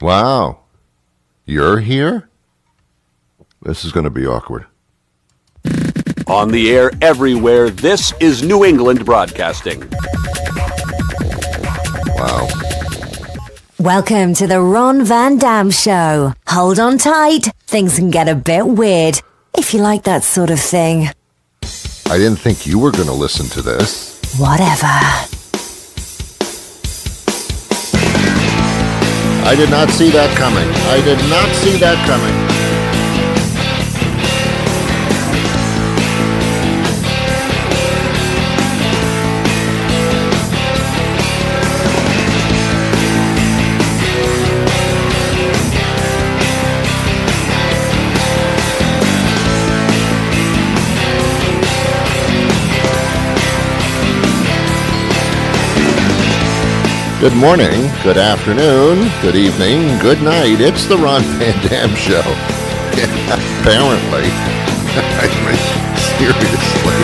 Wow. You're here? This is going to be awkward. On the air everywhere, this is New England Broadcasting. Wow. Welcome to the Ron Van Dam Show. Hold on tight. Things can get a bit weird, if you like that sort of thing. I didn't think you were going to listen to this. Whatever. I did not see that coming. I did not see that coming. Good morning, good afternoon, good evening, good night. It's the Ron Van Dam Show. Yeah, apparently. I mean, seriously.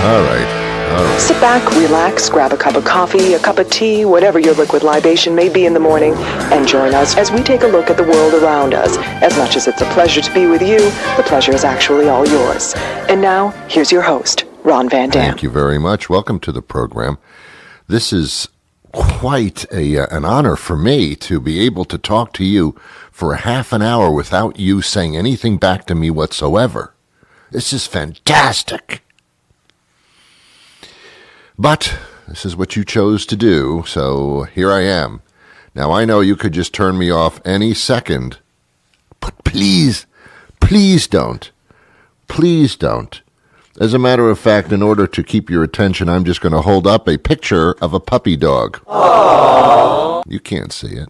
All right. Sit back, relax, grab a cup of coffee, a cup of tea, whatever your liquid libation may be in the morning, and join us as we take a look at the world around us. As much as it's a pleasure to be with you, the pleasure is actually all yours. And now, here's your host, Ron Van Dam. Thank you very much. Welcome to the program. This is quite an honor for me to be able to talk to you for a half an hour without you saying anything back to me whatsoever. This is fantastic. But this is what you chose to do, so here I am. Now, I know you could just turn me off any second, but please, please don't. Please don't. As a matter of fact, in order to keep your attention, I'm just going to hold up a picture of a puppy dog. Aww. You can't see it.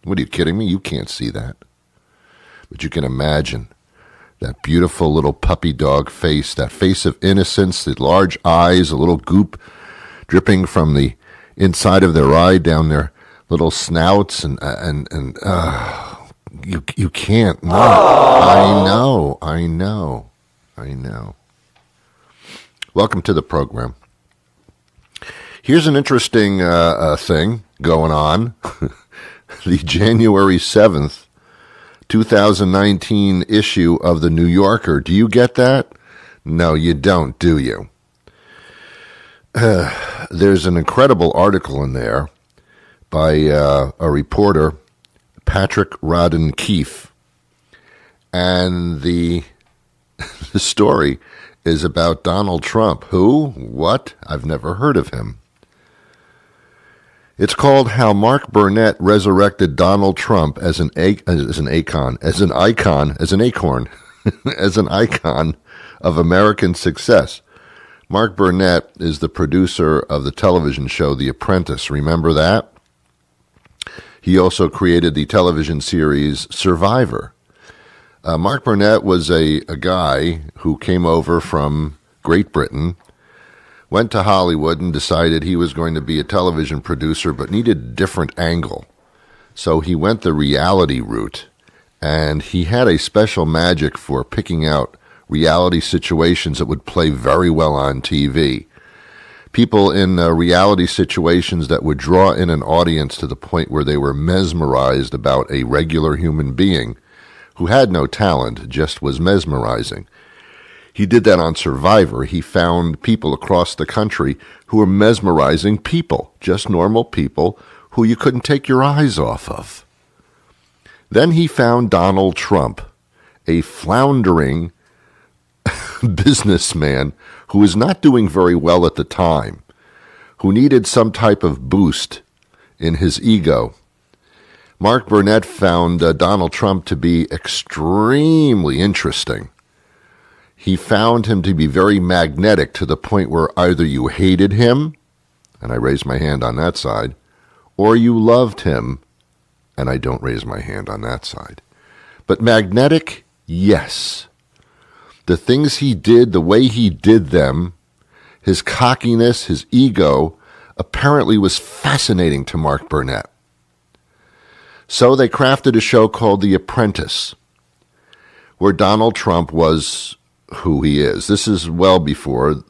What, are you kidding me? You can't see that. But you can imagine that beautiful little puppy dog face, that face of innocence, the large eyes, a little goop dripping from the inside of their eye down their little snouts, and you can't. No. I know. Welcome to the program. Here's an interesting thing going on. The January 7th, 2019 issue of the New Yorker. Do you get that? No, you don't, do you? There's an incredible article in there by a reporter, Patrick Rodden Keefe. And the story is about Donald Trump. Who? What? I've never heard of him. It's called How Mark Burnett Resurrected Donald Trump as an icon of American success. Mark Burnett is the producer of the television show The Apprentice. Remember that? He also created the television series Survivor. Mark Burnett was a guy who came over from Great Britain, went to Hollywood and decided he was going to be a television producer but needed a different angle. So he went the reality route, and he had a special magic for picking out reality situations that would play very well on TV. People in reality situations that would draw in an audience to the point where they were mesmerized about a regular human being who had no talent, just was mesmerizing. He did that on Survivor. He found people across the country who were mesmerizing people, just normal people who you couldn't take your eyes off of. Then he found Donald Trump, a floundering businessman who was not doing very well at the time, who needed some type of boost in his ego. Mark Burnett found Donald Trump to be extremely interesting. He found him to be very magnetic to the point where either you hated him, and I raised my hand on that side, or you loved him, and I don't raise my hand on that side. But magnetic, yes. The things he did, the way he did them, his cockiness, his ego, apparently was fascinating to Mark Burnett. So they crafted a show called The Apprentice, where Donald Trump was who he is. This is well before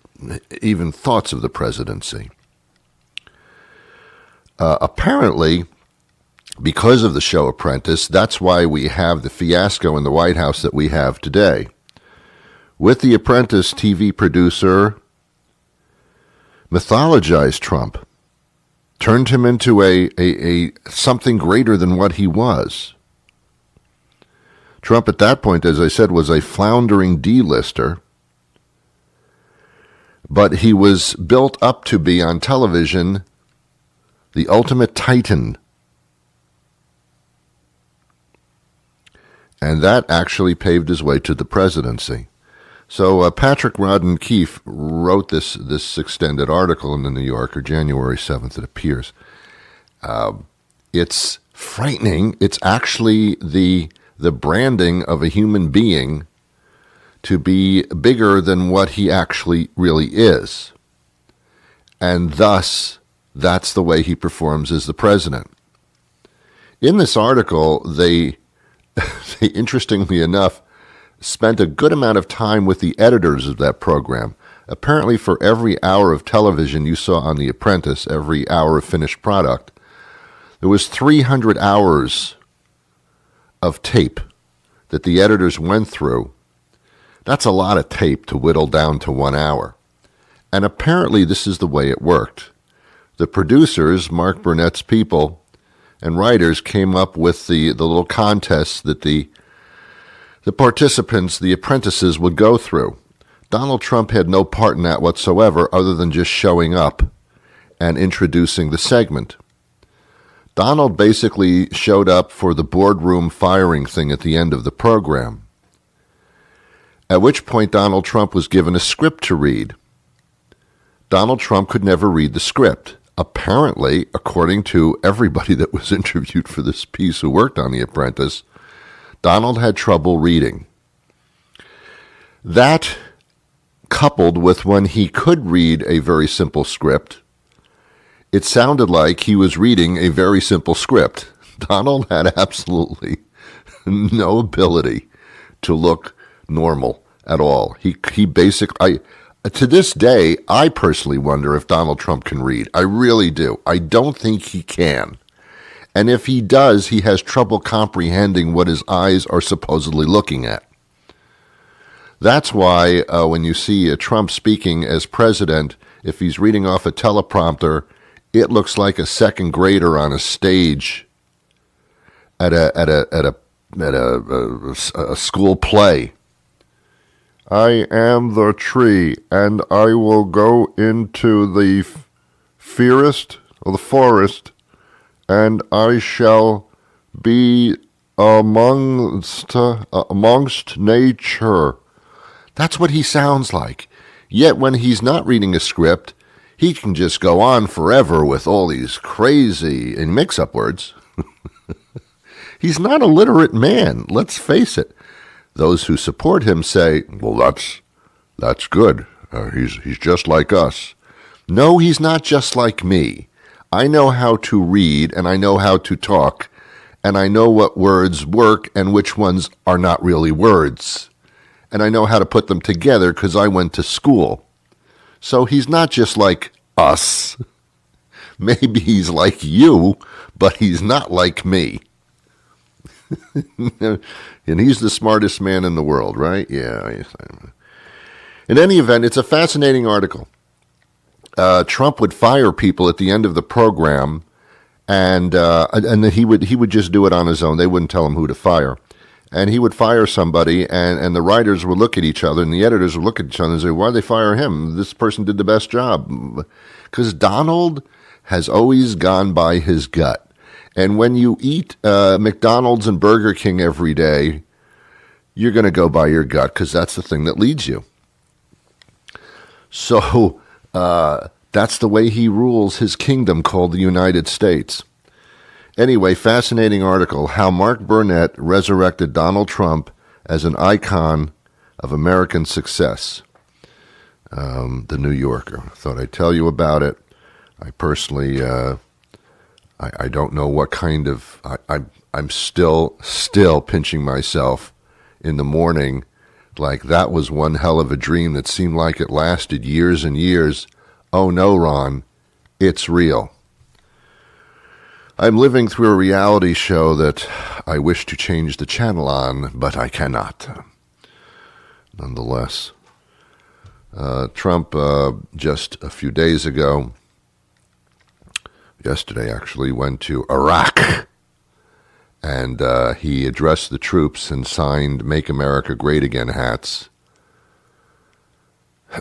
even thoughts of the presidency. Apparently, because of the show Apprentice, that's why we have the fiasco in the White House that we have today. With The Apprentice, TV producer mythologized Trump, turned him into a something greater than what he was. Trump at that point, as I said, was a floundering D-lister, but he was built up to be on television the ultimate titan. And that actually paved his way to the presidency. So Patrick Rodden Keefe wrote this extended article in the New Yorker, January 7th, it appears. It's frightening. It's actually the branding of a human being to be bigger than what he actually really is. And thus, that's the way he performs as the president. In this article, they interestingly enough, spent a good amount of time with the editors of that program. Apparently, for every hour of television you saw on The Apprentice, every hour of finished product, there was 300 hours of tape that the editors went through. That's a lot of tape to whittle down to 1 hour. And apparently this is the way it worked. The producers, Mark Burnett's people, and writers came up with the little contests that the participants, the apprentices, would go through. Donald Trump had no part in that whatsoever other than just showing up and introducing the segment. Donald basically showed up for the boardroom firing thing at the end of the program, at which point Donald Trump was given a script to read. Donald Trump could never read the script. Apparently, according to everybody that was interviewed for this piece who worked on The Apprentice, Donald had trouble reading. That, coupled with when he could read a very simple script, it sounded like he was reading a very simple script. Donald had absolutely no ability to look normal at all. He basically, to this day, I personally wonder if Donald Trump can read. I really do. I don't think he can. And if he does, he has trouble comprehending what his eyes are supposedly looking at. That's why when you see Trump speaking as president, if he's reading off a teleprompter, it looks like a second grader on a stage at a school play. I am the tree, and I will go into the forest, and I shall be amongst nature. That's what he sounds like. Yet when he's not reading a script, he can just go on forever with all these crazy and mix-up words. He's not a literate man, let's face it. Those who support him say, well, that's good. He's just like us. No, he's not just like me. I know how to read, and I know how to talk, and I know what words work and which ones are not really words. And I know how to put them together because I went to school. So he's not just like us. Maybe he's like you, but he's not like me. And he's the smartest man in the world, right? Yeah. In any event, it's a fascinating article. Trump would fire people at the end of the program, and he would just do it on his own. They wouldn't tell him who to fire. And he would fire somebody, and the writers would look at each other, and the editors would look at each other and say, why'd they fire him? This person did the best job. Because Donald has always gone by his gut. And when you eat McDonald's and Burger King every day, you're going to go by your gut because that's the thing that leads you. So that's the way he rules his kingdom called the United States. Anyway, fascinating article, how Mark Burnett resurrected Donald Trump as an icon of American success. The New Yorker. Thought I'd tell you about it. I personally, I don't know what kind of, I'm still pinching myself in the morning like that was one hell of a dream that seemed like it lasted years and years. Oh no, Ron, it's real. I'm living through a reality show that I wish to change the channel on, but I cannot. Nonetheless, Trump, just a few days ago, yesterday actually, went to Iraq, and he addressed the troops and signed Make America Great Again hats.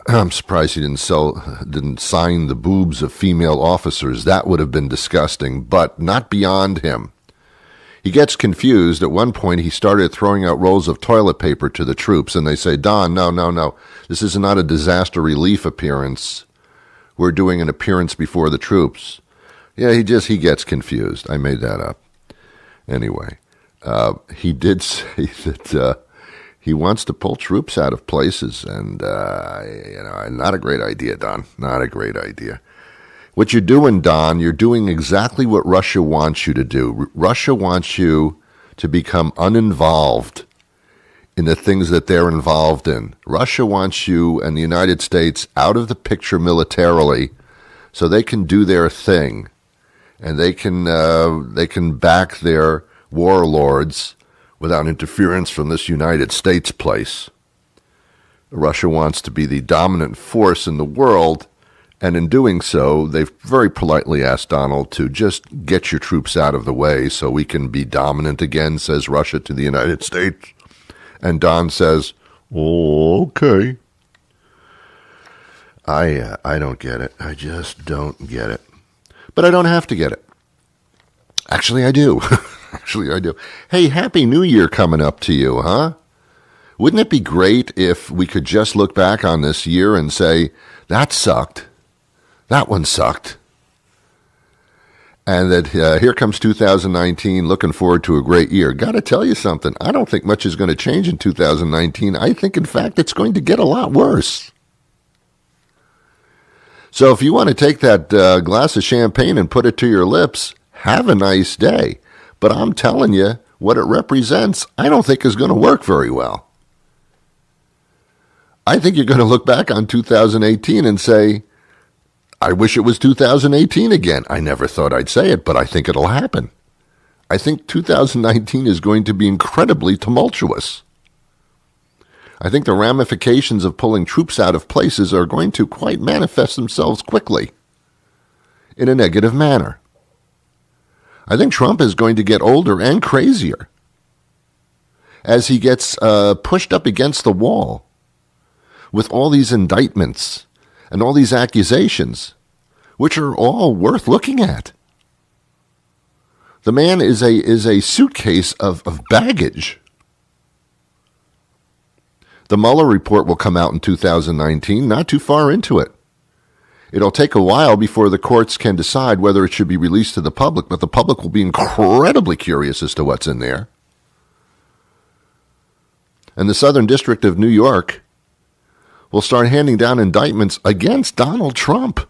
I'm surprised he didn't sign the boobs of female officers. That would have been disgusting, but not beyond him. He gets confused. At one point, he started throwing out rolls of toilet paper to the troops, and they say, Don, no. This is not a disaster relief appearance. We're doing an appearance before the troops. Yeah, he gets confused. I made that up. Anyway, he did say that he wants to pull troops out of places, and not a great idea, Don. Not a great idea. What you're doing, Don, you're doing exactly what Russia wants you to do. Russia wants you to become uninvolved in the things that they're involved in. Russia wants you and the United States out of the picture militarily, so they can do their thing. And they can back their warlords without interference from this United States place. Russia wants to be the dominant force in the world, and in doing so, they've very politely asked Donald to just get your troops out of the way so we can be dominant again, says Russia to the United States. And Don says, oh, okay. I don't get it. I just don't get it. But I don't have to get it. Actually, I do. Hey, Happy New Year coming up to you, huh? Wouldn't it be great if we could just look back on this year and say, that sucked. That one sucked. And that here comes 2019, looking forward to a great year. Got to tell you something. I don't think much is going to change in 2019. I think, in fact, it's going to get a lot worse. So if you want to take that glass of champagne and put it to your lips, have a nice day. But I'm telling you, what it represents, I don't think is going to work very well. I think you're going to look back on 2018 and say, I wish it was 2018 again. I never thought I'd say it, but I think it'll happen. I think 2019 is going to be incredibly tumultuous. I think the ramifications of pulling troops out of places are going to quite manifest themselves quickly in a negative manner. I think Trump is going to get older and crazier as he gets pushed up against the wall with all these indictments and all these accusations, which are all worth looking at. The man is a suitcase of baggage. The Mueller report will come out in 2019, not too far into it. It'll take a while before the courts can decide whether it should be released to the public, but the public will be incredibly curious as to what's in there. And the Southern District of New York will start handing down indictments against Donald Trump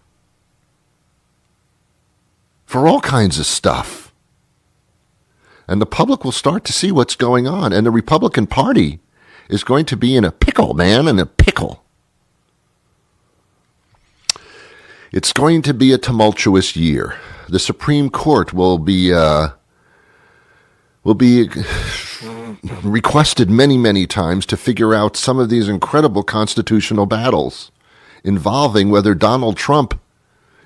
for all kinds of stuff. And the public will start to see what's going on, and the Republican Party is going to be in a pickle, man, in a pickle. It's going to be a tumultuous year. The Supreme Court will be requested many, many times to figure out some of these incredible constitutional battles involving whether Donald Trump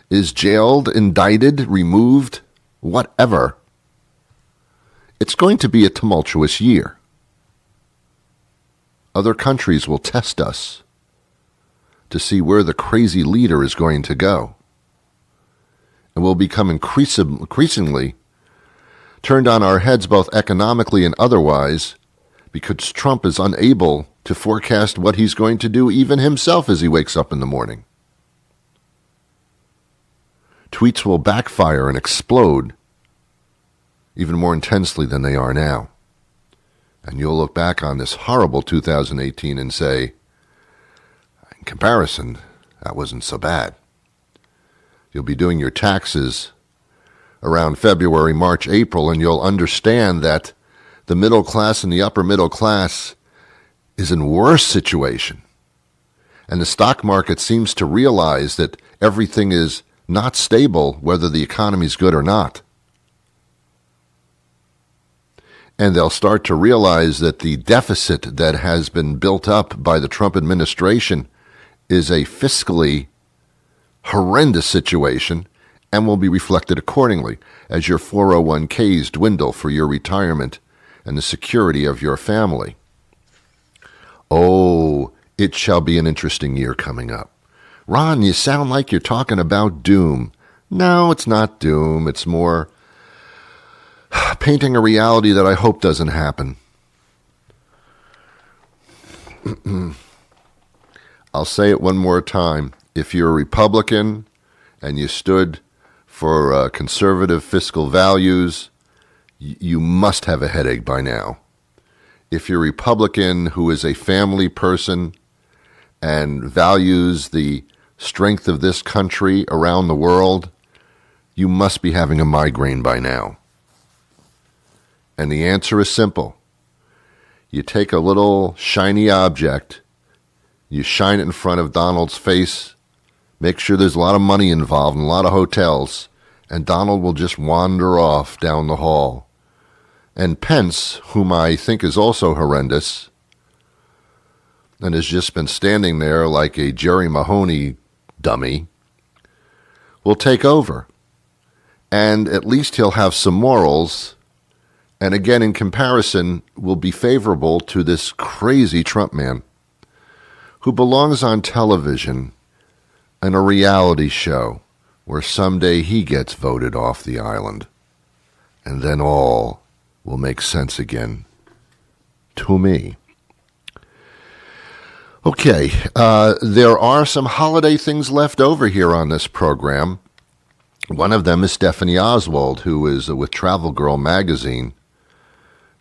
is jailed, indicted, removed, whatever. It's going to be a tumultuous year. Other countries will test us to see where the crazy leader is going to go. And we'll become increasingly turned on our heads both economically and otherwise because Trump is unable to forecast what he's going to do even himself as he wakes up in the morning. Tweets will backfire and explode even more intensely than they are now. And you'll look back on this horrible 2018 and say, in comparison, that wasn't so bad. You'll be doing your taxes around February, March, April, and you'll understand that the middle class and the upper middle class is in worse situation. And the stock market seems to realize that everything is not stable, whether the economy is good or not. And they'll start to realize that the deficit that has been built up by the Trump administration is a fiscally horrendous situation and will be reflected accordingly as your 401ks dwindle for your retirement and the security of your family. Oh, it shall be an interesting year coming up. Ron, you sound like you're talking about doom. No, it's not doom. It's more painting a reality that I hope doesn't happen. I'll say it one more time. If you're a Republican and you stood for conservative fiscal values, you must have a headache by now. If you're a Republican who is a family person and values the strength of this country around the world, you must be having a migraine by now. And the answer is simple. You take a little shiny object, you shine it in front of Donald's face, make sure there's a lot of money involved and a lot of hotels, and Donald will just wander off down the hall. And Pence, whom I think is also horrendous, and has just been standing there like a Jerry Mahoney dummy, will take over. And at least he'll have some morals, and again, in comparison, will be favorable to this crazy Trump man who belongs on television in a reality show where someday he gets voted off the island. And then all will make sense again to me. Okay, there are some holiday things left over here on this program. One of them is Stephanie Oswald, who is with Travel Girl magazine.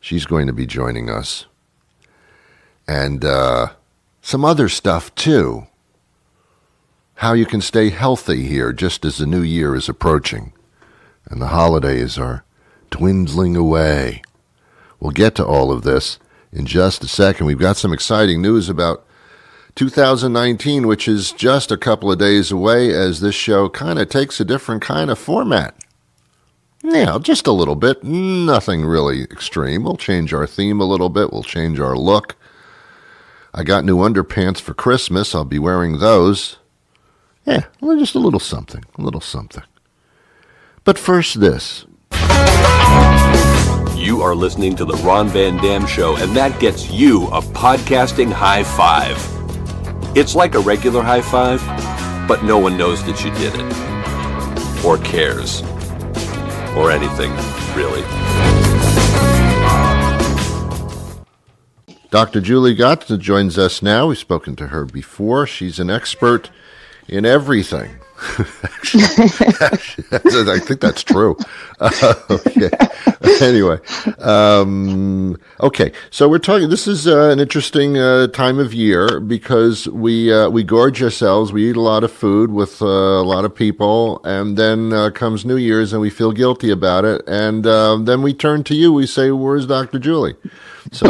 She's going to be joining us. And some other stuff, too. How you can stay healthy here just as the new year is approaching. And the holidays are dwindling away. We'll get to all of this in just a second. We've got some exciting news about 2019, which is just a couple of days away as this show kind of takes a different kind of format. Yeah, just a little bit. Nothing really extreme. We'll change our theme a little bit. We'll change our look. I got new underpants for Christmas. I'll be wearing those. Yeah, just a little something. But first this. You are listening to the Ron Van Dam Show, and that gets you a podcasting high five. It's like a regular high five, but no one knows that you did it. Or cares. Or anything, really. Dr. Julie Gatza joins us now. We've spoken to her before. She's an expert in everything. I think that's true. Okay. Anyway, okay. So we're talking. This is an interesting time of year because we gorge ourselves. We eat a lot of food with a lot of people, and then comes New Year's, and we feel guilty about it. And then we turn to you. We say, "Where's Dr. Julie?" So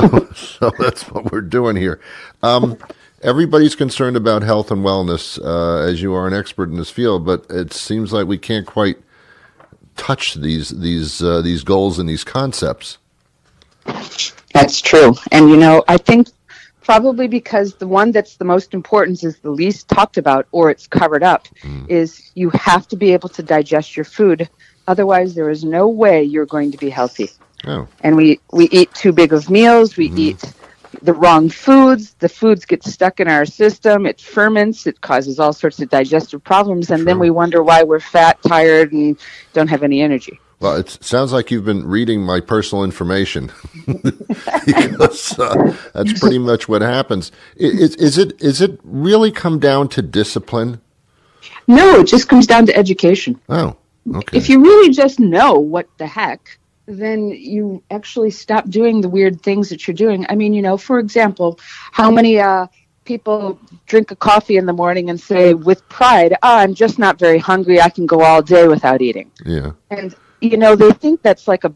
that's what we're doing here. Everybody's concerned about health and wellness, as you are an expert in this field, but it seems like we can't quite touch these goals and these concepts. That's true. And, I think probably because the one that's the most important is the least talked about, or it's covered up, is you have to be able to digest your food. Otherwise, there is no way you're going to be healthy. Oh. And we eat too big of meals. We eat the wrong foods. The foods get stuck in our system. It ferments. It causes all sorts of digestive problems. And then we wonder why we're fat, tired, and don't have any energy. Well, it sounds like you've been reading my personal information because that's pretty much what happens. Is it really come down to discipline? No, it just comes down to education. Oh, okay. If you really just know what the heck, then you actually stop doing the weird things that you're doing. I mean, for example, how many people drink a coffee in the morning and say with pride, I'm just not very hungry. I can go all day without eating. Yeah. And, they think that's like a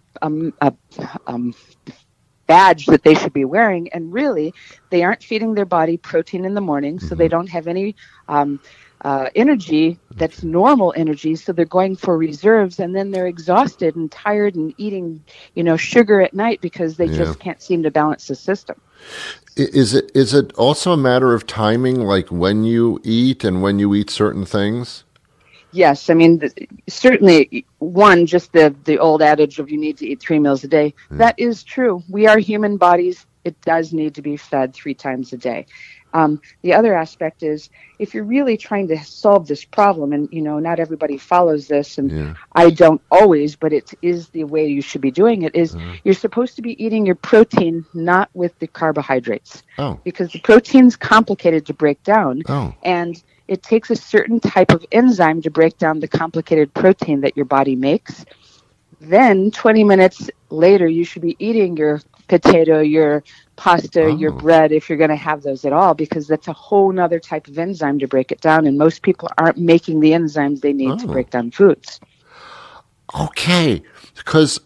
badge that they should be wearing. And really, they aren't feeding their body protein in the morning, so they don't have any energy that's normal energy. So they're going for reserves, and then they're exhausted and tired and eating, sugar at night because they just can't seem to balance the system. Is it also a matter of timing, like when you eat and when you eat certain things? Yes, I mean, certainly, one, just the old adage of you need to eat 3 meals a day, that is true. We are human bodies. It does need to be fed 3 times a day. The other aspect is, if you're really trying to solve this problem, and, not everybody follows this, and I don't always, but it is the way you should be doing it, is you're supposed to be eating your protein not with the carbohydrates. Oh. Because the protein's complicated to break down, and it takes a certain type of enzyme to break down the complicated protein that your body makes. Then 20 minutes later, you should be eating your potato, your pasta, your bread, if you're going to have those at all, because that's a whole nother type of enzyme to break it down. And most people aren't making the enzymes they need to break down foods. Okay. Because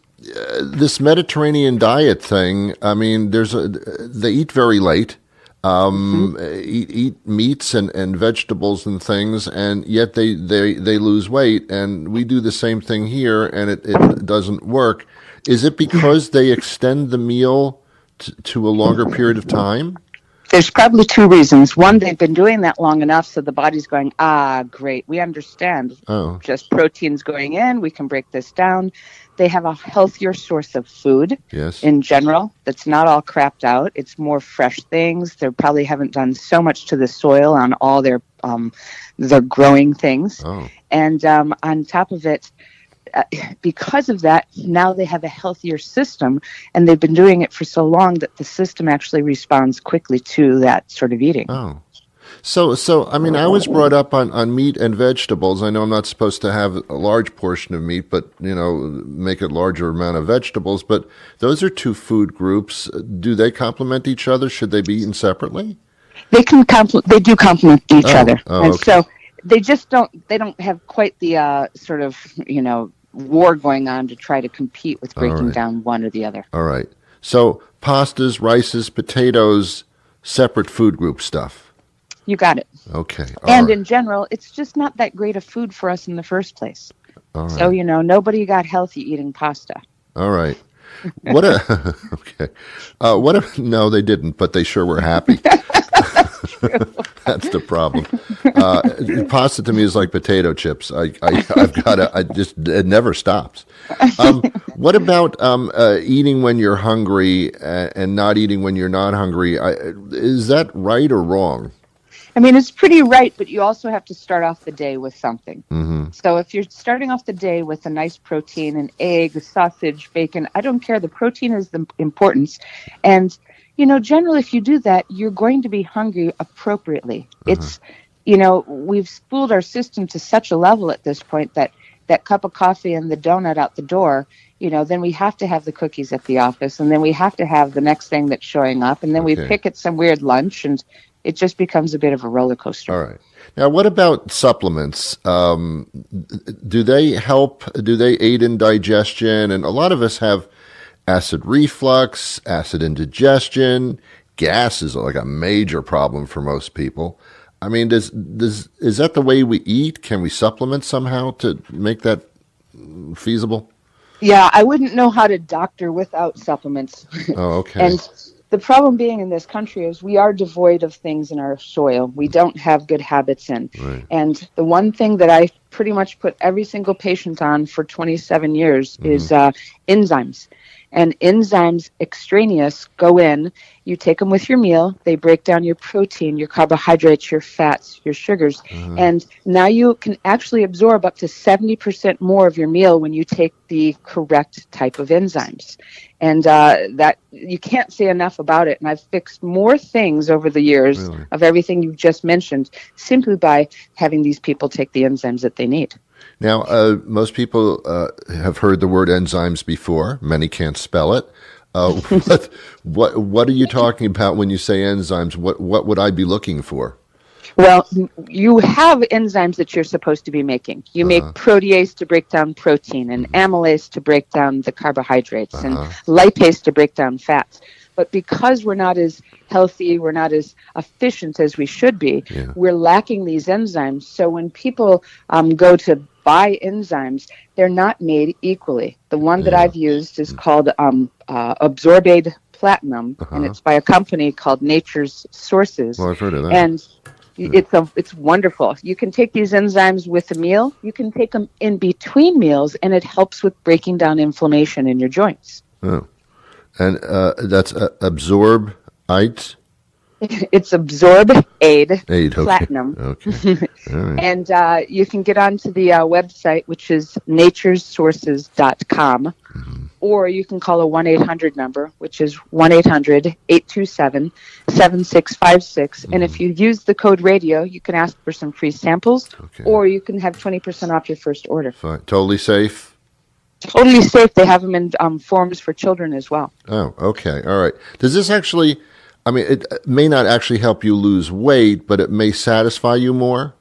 this Mediterranean diet thing, I mean, they eat very late. Eat meats and vegetables and things, and yet they lose weight, and we do the same thing here, and it doesn't work. Is it because they extend the meal to a longer period of time? There's probably 2 reasons. One, they've been doing that long enough, so the body's going, great, we understand. Just protein's going in, we can break this down. They have a healthier source of food in general that's not all crapped out. It's more fresh things. They probably haven't done so much to the soil on all their growing things. And on top of it, because of that, now they have a healthier system, and they've been doing it for so long that the system actually responds quickly to that sort of eating. So I mean, I was brought up on meat and vegetables. I know I'm not supposed to have a large portion of meat, but, make a larger amount of vegetables. But those are 2 food groups. Do they complement each other? Should they be eaten separately? They do complement each other. And okay. So they just don't have quite the sort of, war going on to try to compete with breaking down one or the other. All right. So pastas, rices, potatoes, separate food group stuff. You got it. Okay. And in general, it's just not that great a food for us in the first place. All right. So, nobody got healthy eating pasta. All right. Okay. No, they didn't, but they sure were happy. That's the problem. Pasta to me is like potato chips. It never stops. What about eating when you're hungry and not eating when you're not hungry? Is that right or wrong? I mean, it's pretty right, but you also have to start off the day with something. So if you're starting off the day with a nice protein, an egg, sausage, bacon, I don't care. The protein is the importance. And, generally, if you do that, you're going to be hungry appropriately. It's, we've spooled our system to such a level at this point that cup of coffee and the donut out the door, then we have to have the cookies at the office, and then we have to have the next thing that's showing up, and then we pick at some weird lunch, and it just becomes a bit of a roller coaster. All right. Now, what about supplements? Do they help? Do they aid in digestion? And a lot of us have acid reflux, acid indigestion. Gas is like a major problem for most people. I mean, is that the way we eat? Can we supplement somehow to make that feasible? Yeah, I wouldn't know how to doctor without supplements. Oh, okay. And the problem being in this country is we are devoid of things in our soil. We don't have good habits in. Right. And the one thing that I pretty much put every single patient on for 27 years is enzymes. And enzymes extraneous go in, you take them with your meal, they break down your protein, your carbohydrates, your fats, your sugars, and now you can actually absorb up to 70% more of your meal when you take the correct type of enzymes. And that you can't say enough about it. And I've fixed more things over the years of everything you've just mentioned simply by having these people take the enzymes that they need. Now, most people have heard the word enzymes before. Many can't spell it. What are you talking about when you say enzymes? What would I be looking for? Well, you have enzymes that you're supposed to be making. You make protease to break down protein, and amylase to break down the carbohydrates, and lipase to break down fats. But because we're not as healthy, we're not as efficient as we should be, we're lacking these enzymes. So when people go to buy enzymes, they're not made equally. The one that I've used is called Absorbate Platinum, and it's by a company called Nature's Sources. Well, I've heard of that. And it's wonderful. You can take these enzymes with a meal. You can take them in between meals, and it helps with breaking down inflammation in your joints. Oh. And that's Absorbate? It's Absorbate okay. Platinum. Okay. All right. And you can get onto the website, which is naturesources.com, or you can call a 1-800 number, which is 1-800-827-7656. And if you use the code radio, you can ask for some free samples, or you can have 20% off your first order. Fine. Totally safe? Totally safe. They have them in forms for children as well. Oh, okay. All right. Does this actually, I mean, it may not actually help you lose weight, but it may satisfy you more?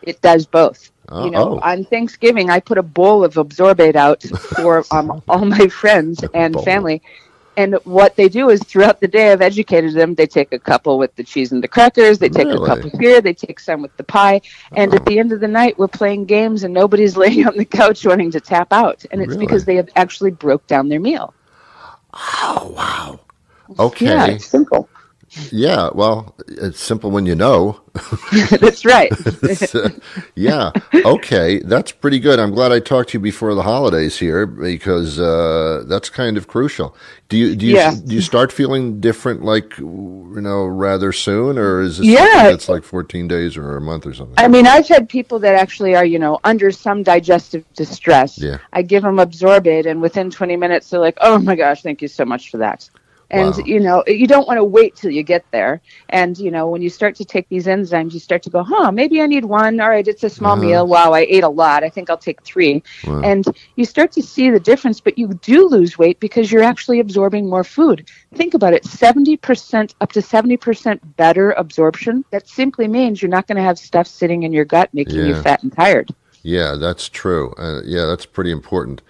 It does both. On Thanksgiving, I put a bowl of Absorbate out for all my friends and family. And what they do is throughout the day, I've educated them. They take a couple with the cheese and the crackers. They take a couple here. They take some with the pie. And at the end of the night, we're playing games and nobody's laying on the couch wanting to tap out. And it's because they have actually broke down their meal. Oh, wow. Okay. Yeah, it's simple. Yeah, well, it's simple when you know. That's right. Yeah, okay, that's pretty good. I'm glad I talked to you before the holidays here because that's kind of crucial. Do you start feeling different, like rather soon, or is this something that's like 14 days or a month or something? I mean, I've had people that actually are under some digestive distress. Yeah. I give them Absorbate, and within 20 minutes, they're like, "Oh my gosh, thank you so much for that." And, you don't want to wait till you get there. And, when you start to take these enzymes, you start to go, maybe I need one. All right, it's a small meal. Wow, I ate a lot. I think I'll take 3. Wow. And you start to see the difference, but you do lose weight because you're actually absorbing more food. Think about it, 70%, up to 70% better absorption. That simply means you're not going to have stuff sitting in your gut making you fat and tired. Yeah, that's true. That's pretty important.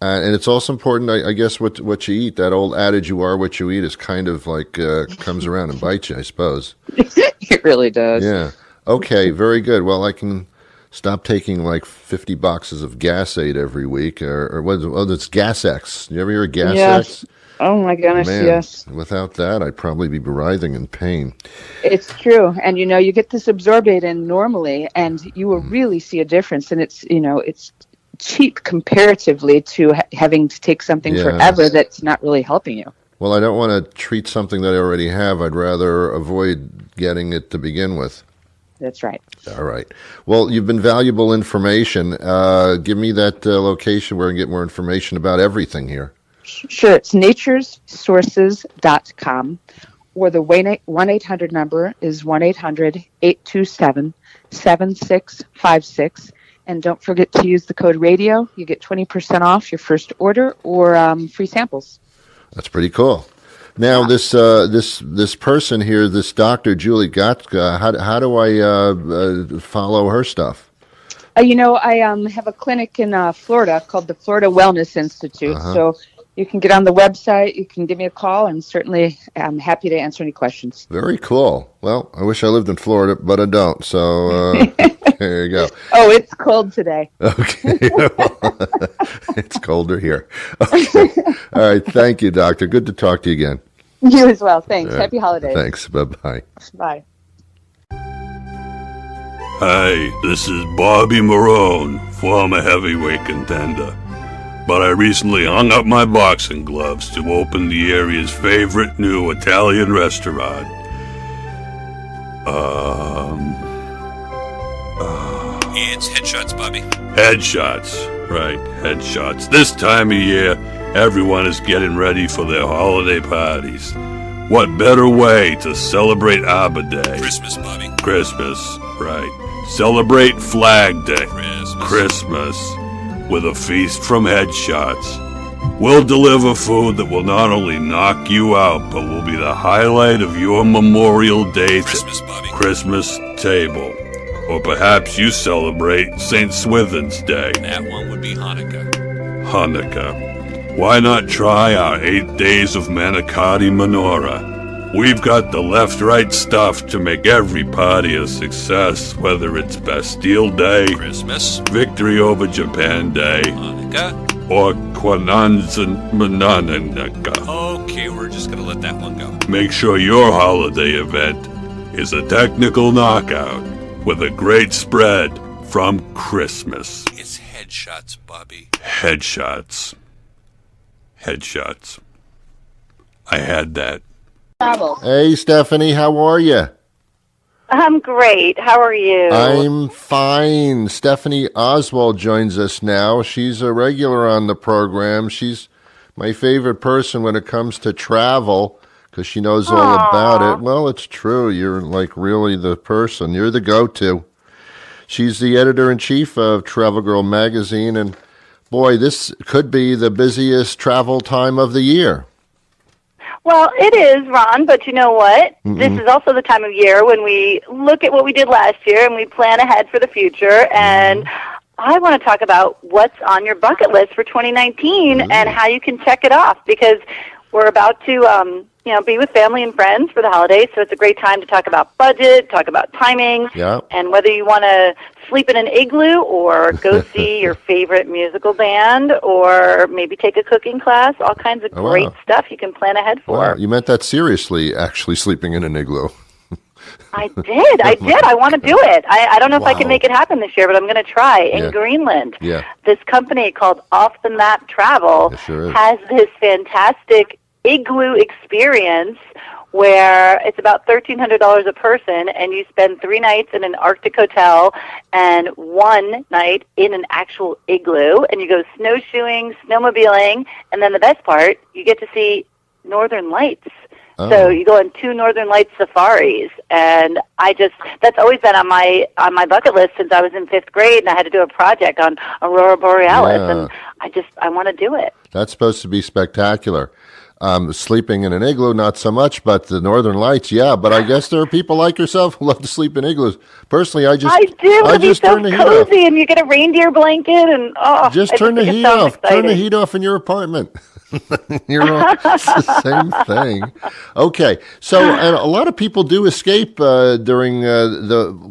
And it's also important, I guess, what you eat. That old adage, you are what you eat, is kind of like comes around and bites you, I suppose. It really does. Yeah. Okay, very good. Well, I can stop taking like 50 boxes of Gas-8 every week. Or it's Gas-X. You ever hear of Gas-X? Yes. Oh, my goodness, yes. Without that, I'd probably be writhing in pain. It's true. And, you get this Absorbate in normally, and you will really see a difference. And it's cheap comparatively to having to take something forever that's not really helping you. Well, I don't want to treat something that I already have. I'd rather avoid getting it to begin with. That's right. All right. Well, you've been valuable information. Give me that location where I can get more information about everything here. Sure. It's naturesources.com, or the 1-800 number is 1-800-827-7656. And don't forget to use the code radio. You get 20% off your first order or free samples. That's pretty cool. Now, this person here, this Dr. Julie Gatza, how do I follow her stuff? I have a clinic in Florida called the Florida Wellness Institute. So you can get on the website. You can give me a call, and certainly I'm happy to answer any questions. Very cool. Well, I wish I lived in Florida, but I don't. So there you go. Oh, it's cold today. Okay. It's colder here. Okay. All right. Thank you, Doctor. Good to talk to you again. You as well. Thanks. Happy holidays. Thanks. Bye-bye. Bye. Hi, this is Bobby Marone, former heavyweight contender. But I recently hung up my boxing gloves to open the area's favorite new Italian restaurant. It's Headshots, Bobby. Headshots, right, Headshots. This time of year, everyone is getting ready for their holiday parties. What better way to celebrate Arbor Day? Christmas, Bobby. Christmas, right. Celebrate Flag Day. Christmas. With a feast from Headshots. We'll deliver food that will not only knock you out, but will be the highlight of your Memorial Day Christmas table. Or perhaps you celebrate St. Swithin's Day. That one would be Hanukkah. Hanukkah. Why not try our 8 days of manicotti menorah? We've got the left-right stuff to make every party a success, whether it's Bastille Day, Christmas, Victory over Japan Day, Hanukkah. or Kwanzaa Mananaka. Okay, we're just going to let that one go. Make sure your holiday event is a technical knockout with a great spread from Christmas. It's headshots, Bobby. Headshots. Headshots. I had that. Hey, Stephanie, how are you? I'm great. How are you? I'm fine. Stephanie Oswald joins us now. She's a regular on the program. She's my favorite person when it comes to travel because she knows all about it. Well, it's true. You're like really the person. You're the go-to. She's the editor-in-chief of Travel Girl magazine, and boy, this could be the busiest travel time of the year. Well, it is, Ron, but you know what? This is also the time of year when we look at what we did last year and we plan ahead for the future. And I want to talk about what's on your bucket list for 2019 and how you can check it off, because we're about to be with family and friends for the holidays, so it's a great time to talk about budget, talk about timing, and whether you want to sleep in an igloo or go see your favorite musical band or maybe take a cooking class, all kinds of great stuff you can plan ahead for. Wow, you meant that seriously, actually sleeping in an igloo. I did. I want to do it. I don't know if I can make it happen this year, but I'm going to try. In Greenland, this company called Off the Map Travel has this fantastic igloo experience where it's about $1,300 a person, and you spend 3 nights in an Arctic hotel and 1 night in an actual igloo, and you go snowshoeing, snowmobiling, and then the best part, you get to see northern lights. So you go on 2 northern lights safaris, and that's always been on my bucket list since I was in 5th grade, and I had to do a project on Aurora Borealis, and I want to do it. That's supposed to be spectacular. Sleeping in an igloo, not so much, but the northern lights, but I guess there are people like yourself who love to sleep in igloos. Personally, I do. I just so turn the heat cozy, off. And you get a reindeer blanket, and just turn the heat off. Turn the heat off in your apartment. It's the same thing. Okay, so and a lot of people do escape during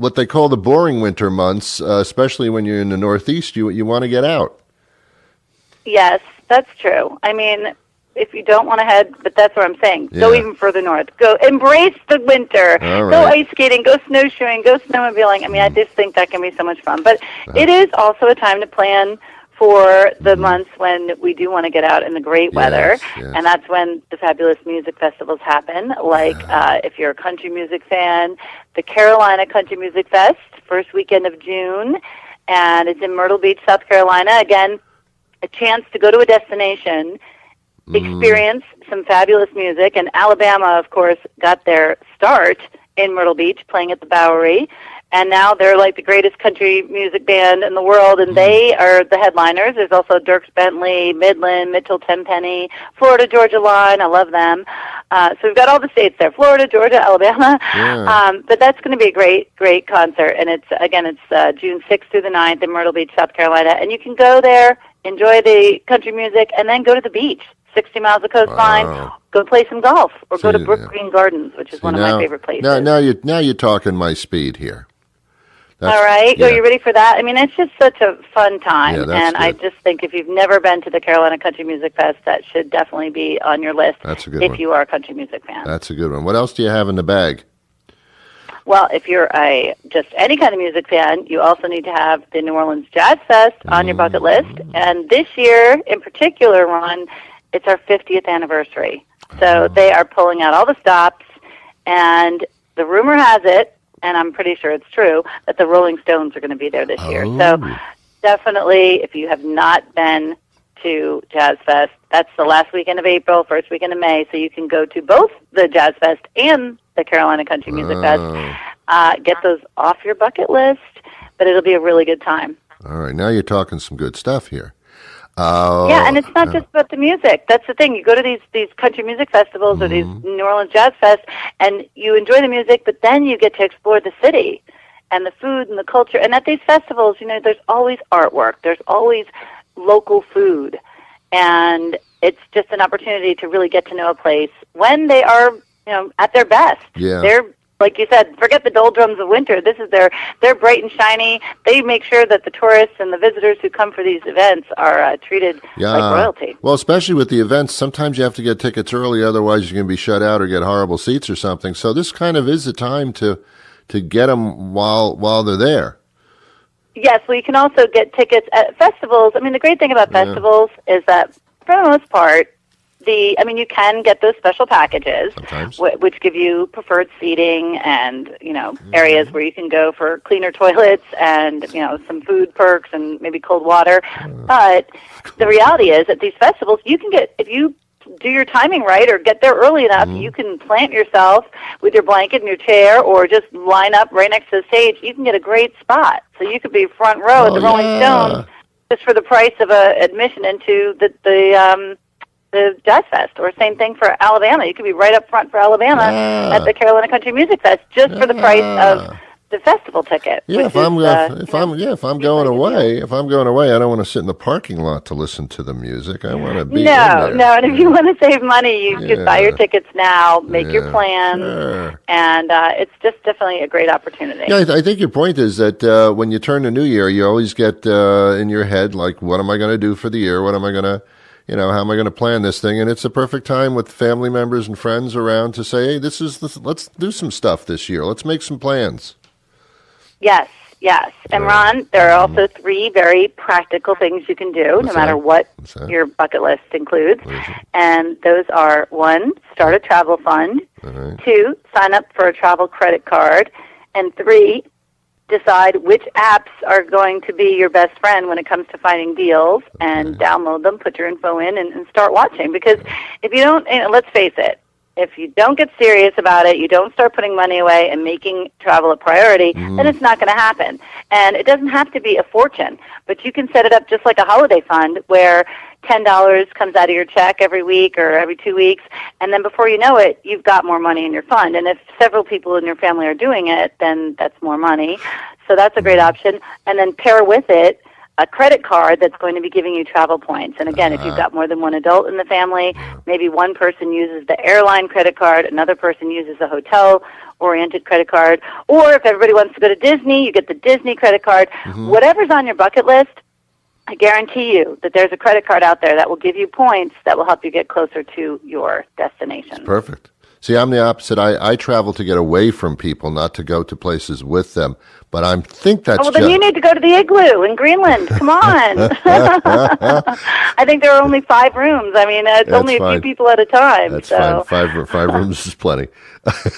what they call the boring winter months, especially when you're in the Northeast. You want to get out. Yes, that's true. I mean, if you don't want to head, but that's what I'm saying. Go even further north. Go embrace the winter. Go ice skating. Go snowshoeing. Go snowmobiling. I mean, I just think that can be so much fun. But it is also a time to plan for the months when we do want to get out in the great weather, and that's when the fabulous music festivals happen. Like if you're a country music fan, the Carolina Country Music Fest, first weekend of June, and it's in Myrtle Beach, South Carolina. Again, a chance to go to a destination, experience some fabulous music, and Alabama, of course, got their start in Myrtle Beach, playing at the Bowery. And now they're like the greatest country music band in the world, and they are the headliners. There's also Dierks Bentley, Midland, Mitchell Tenpenny, Florida Georgia Line. I love them. So we've got all the states there: Florida, Georgia, Alabama. But that's going to be a great, great concert. And it's June 6th through the 9th in Myrtle Beach, South Carolina. And you can go there, enjoy the country music, and then go to the beach. 60 miles of coastline, go play some golf, or go to Brook Green Gardens, which is one of my favorite places. Now you're talking my speed here. All right. Are you ready for that? I mean, it's just such a fun time. And I just think if you've never been to the Carolina Country Music Fest, that should definitely be on your list. That's a good one. If you are a country music fan. That's a good one. What else do you have in the bag? Well, if you're just any kind of music fan, you also need to have the New Orleans Jazz Fest on your bucket list. And this year, in particular, Ron, it's our 50th anniversary. So they are pulling out all the stops, and the rumor has it, and I'm pretty sure it's true, that the Rolling Stones are going to be there this year. So definitely, if you have not been to Jazz Fest, that's the last weekend of April, first weekend of May, so you can go to both the Jazz Fest and the Carolina Country Music Fest. Get those off your bucket list, but it'll be a really good time. All right, now you're talking some good stuff here. Oh, Yeah, and it's not just about the music. That's the thing. You go to these country music festivals or these New Orleans Jazz Fest, and you enjoy the music, but then you get to explore the city and the food and the culture. And at these festivals, there's always artwork. There's always local food. And it's just an opportunity to really get to know a place when they are, at their best. Yeah. They're, like you said, forget the doldrums of winter. This is they're bright and shiny. They make sure that the tourists and the visitors who come for these events are treated like royalty. Well, especially with the events, sometimes you have to get tickets early, otherwise you're going to be shut out or get horrible seats or something. So this kind of is the time to get them while they're there. Yes, well, you can also get tickets at festivals. I mean, the great thing about festivals is that, for the most part, you can get those special packages, which give you preferred seating and, areas where you can go for cleaner toilets and, some food perks and maybe cold water. But the reality is at these festivals, you can get, if you do your timing right or get there early enough, you can plant yourself with your blanket in your chair or just line up right next to the stage. You can get a great spot. So you could be front row at the Rolling Stones just for the price of admission into the Jazz Fest, or same thing for Alabama. You could be right up front for Alabama at the Carolina Country Music Fest just for the price of the festival ticket. Yeah, if I'm going away, I don't want to sit in the parking lot to listen to the music. I want to be in there. No, and if you want to save money, you can buy your tickets now, make your plans, and it's just definitely a great opportunity. Yeah, I think your point is that when you turn the new year, you always get in your head, like, what am I going to do for the year? What am I going to how am I going to plan this thing? And it's a perfect time with family members and friends around to say, hey, let's do some stuff this year. Let's make some plans. Yes. And Ron, there are also 3 very practical things you can do, no matter what your bucket list includes. And those are, 1, start a travel fund, 2, sign up for a travel credit card, and 3, decide which apps are going to be your best friend when it comes to finding deals, and download them, put your info in, and start watching. Because if you don't, let's face it, if you don't get serious about it, you don't start putting money away and making travel a priority, then it's not going to happen. And it doesn't have to be a fortune, but you can set it up just like a holiday fund where $10 comes out of your check every week or every 2 weeks, and then before you know it, you've got more money in your fund. And if several people in your family are doing it, then that's more money. So that's a great option. And then pair with it a credit card that's going to be giving you travel points. And again, if you've got more than one adult in the family, maybe one person uses the airline credit card, another person uses a hotel-oriented credit card, or if everybody wants to go to Disney, you get the Disney credit card. Whatever's on your bucket list, I guarantee you that there's a credit card out there that will give you points that will help you get closer to your destination. Perfect. See, I'm the opposite. I travel to get away from people, not to go to places with them. But I think that's then you need to go to the Igloo in Greenland. Come on. I think there are only 5 rooms. I mean, it's only a few people at a time. That's fine. 5 rooms is plenty.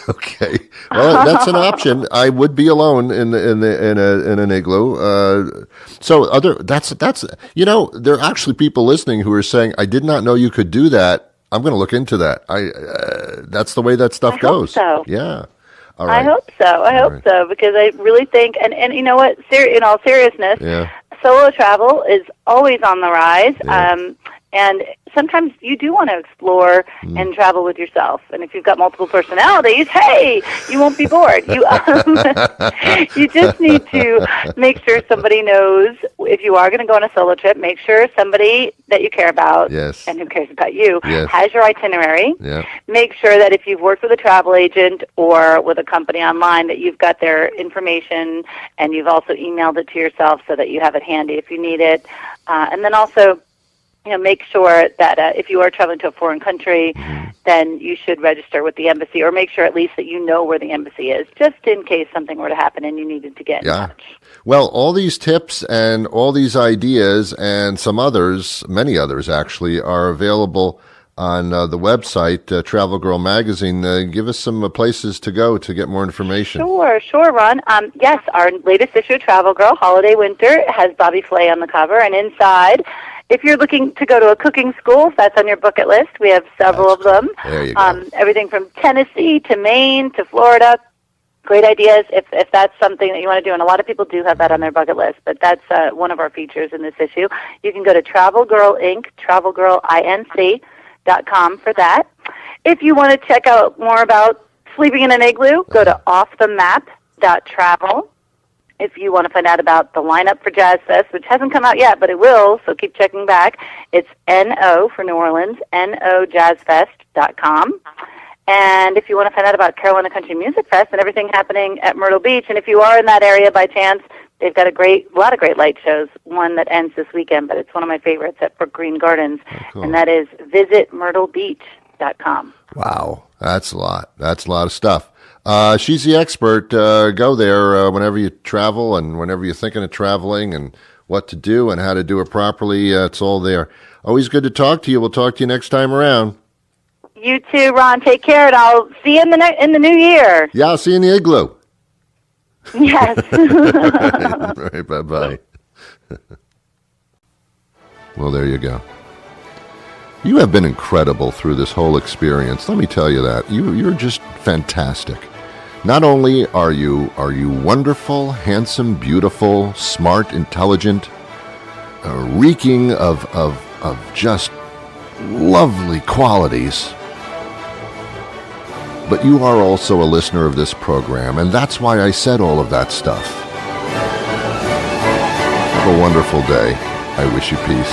Okay. Well, that's an option. I would be alone in an igloo. There are actually people listening who are saying, I did not know you could do that. I'm going to look into that. That's the way that stuff goes. I hope so. Yeah. All right. I hope so, because I really think, and you know what, in all seriousness, solo travel is always on the rise. And sometimes you do want to explore and travel with yourself. And if you've got multiple personalities, hey, you won't be bored. You you just need to make sure somebody knows, if you are going to go on a solo trip, make sure somebody that you care about and who cares about you has your itinerary. Make sure that if you've worked with a travel agent or with a company online, that you've got their information and you've also emailed it to yourself so that you have it handy if you need it. And then also, make sure that if you are traveling to a foreign country, then you should register with the embassy, or make sure at least that you know where the embassy is, just in case something were to happen and you needed to get in touch. Well, all these tips and all these ideas and some others, many others actually, are available on the website, Travel Girl Magazine. Give us some places to go to get more information. Sure, Ron. Yes, our latest issue, Travel Girl Holiday Winter, has Bobby Flay on the cover, and inside, if you're looking to go to a cooking school, if that's on your bucket list, we have several of them. There you go. Everything from Tennessee to Maine to Florida. great ideas if that's something that you want to do. And a lot of people do have that on their bucket list, but that's one of our features in this issue. You can go to Travel Girl Inc., TravelGirlInc.com for that. If you want to check out more about sleeping in an igloo, go to offthemap.travel. If you want to find out about the lineup for Jazz Fest, which hasn't come out yet, but it will, so keep checking back, it's NO for New Orleans, NOJazzFest.com. And if you want to find out about Carolina Country Music Fest and everything happening at Myrtle Beach, and if you are in that area by chance, they've got a lot of great light shows, one that ends this weekend, but it's one of my favorites at Brook Green Gardens, and that is visitmyrtlebeach.com. Wow, that's a lot. That's a lot of stuff. She's the expert. Go there whenever you travel and whenever you're thinking of traveling and what to do and how to do it properly. It's all there. Always good to talk to you. We'll talk to you next time around. You too, Ron. Take care, and I'll see you in the new year. Yeah, I'll see you in the igloo. Yes. All right, bye-bye. Well, there you go. You have been incredible through this whole experience. Let me tell you that. You're just fantastic. Not only are you wonderful, handsome, beautiful, smart, intelligent, reeking of just lovely qualities, but you are also a listener of this program, and that's why I said all of that stuff. Have a wonderful day. I wish you peace.